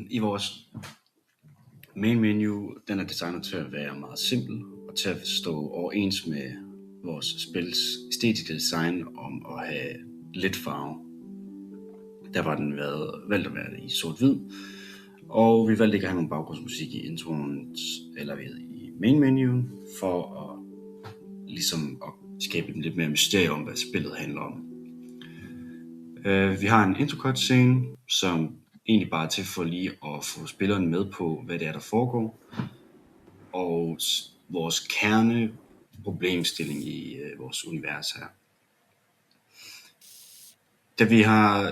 I vores main menu, den er designet til at være meget simpel og til at stå overens med vores spils æstetiske design om at have lidt farve. Der var den valgt at være i sort-hvid, og vi valgte ikke at have nogen baggrundsmusik i introen eller i main menuen for at skabe lidt mere mysterium om, hvad spillet handler om. Vi har en intro cutscene, som egentlig bare er til for lige at få spilleren med på, hvad det er, der foregår, og vores kerneproblemstilling i vores univers her. Da det er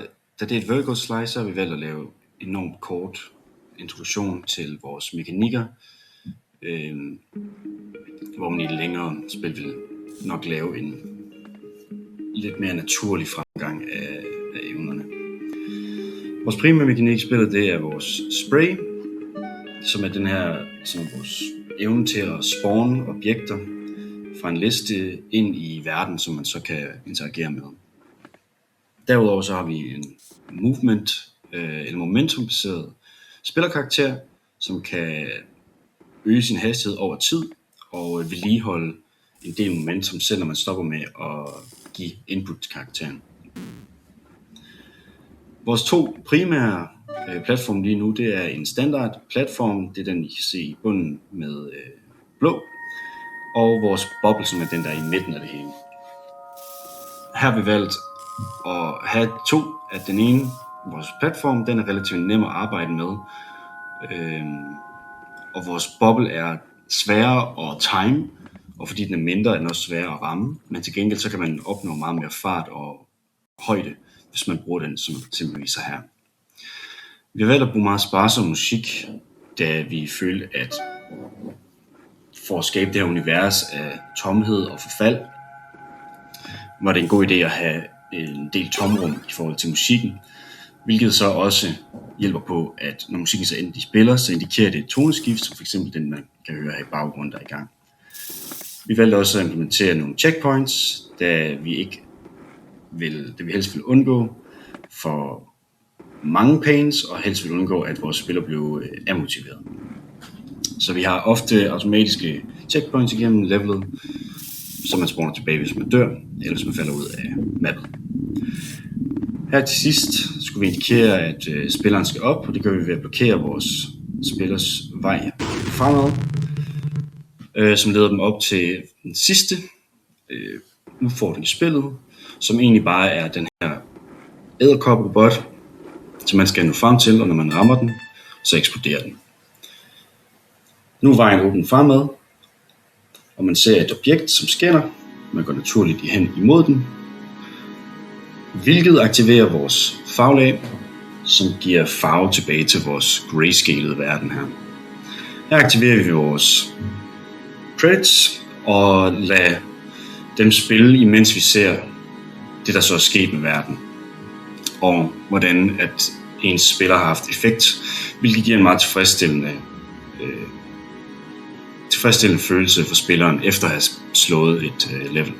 et vertical slicer, har vi valgt at lave en enormt kort introduktion til vores mekanikker, hvor man i det længere spil vil nok lave en lidt mere naturlig fremgang af evnerne. Vores primære mekanik i spillet, det er vores spray, som er vores evne til at spawne objekter fra en liste ind i verden, som man så kan interagere med. Derudover så har vi en momentum-baseret spillerkarakter, som kan øge sin hastighed over tid og vedligeholde en del momentum, selv når man stopper med at give input til karakteren. Vores to primære platforme lige nu, det er en standard platform, det er den I kan se i bunden med blå, og vores boble, som er den der er i midten af det hele. Her har vi valgt at have to af den ene. Vores platform, den er relativt nem at arbejde med, og vores boble er sværere at time, og fordi den er mindre, er den også sværere at ramme, men til gengæld så kan man opnå meget mere fart og højde, hvis man bruger den, som eksempelvis viser her. Vi har valgt at bruge meget sparsom musik, da vi følte, at for at skabe det her univers af tomhed og forfald, var det en god idé at have en del tomrum i forhold til musikken, hvilket så også hjælper på, at når musikken så endelig spiller, så indikerer det et toneskift, som f.eks. den, man kan høre her i baggrunden, der er i gang. Vi valgte også at implementere nogle checkpoints, da vi helst vil undgå for mange pains, og helst vil undgå, at vores spiller bliver amotiveret. Så vi har ofte automatiske checkpoints igennem levelet, så man spawner tilbage, hvis man dør, eller hvis man falder ud af mappet. Her til sidst skulle vi indikere, at spilleren skal op, og det gør vi ved at blokere vores spillers vej fremad, som leder dem op til den sidste udfordring i spillet, som egentlig bare er den her edderkop-robot, som man skal nå frem til, og når man rammer den, så eksploderer den. Nu er vejen åben fremad, og man ser et objekt, som skinner. Man går naturligt hen imod den, hvilket aktiverer vores farvelag, som giver farve tilbage til vores grayscalede verden her. Her aktiverer vi vores credits og lader dem spille, imens vi ser det, der så er sket med verden, og hvordan at ens spiller har haft effekt, hvilket giver en meget tilfredsstillende følelse for spilleren efter at have slået et level.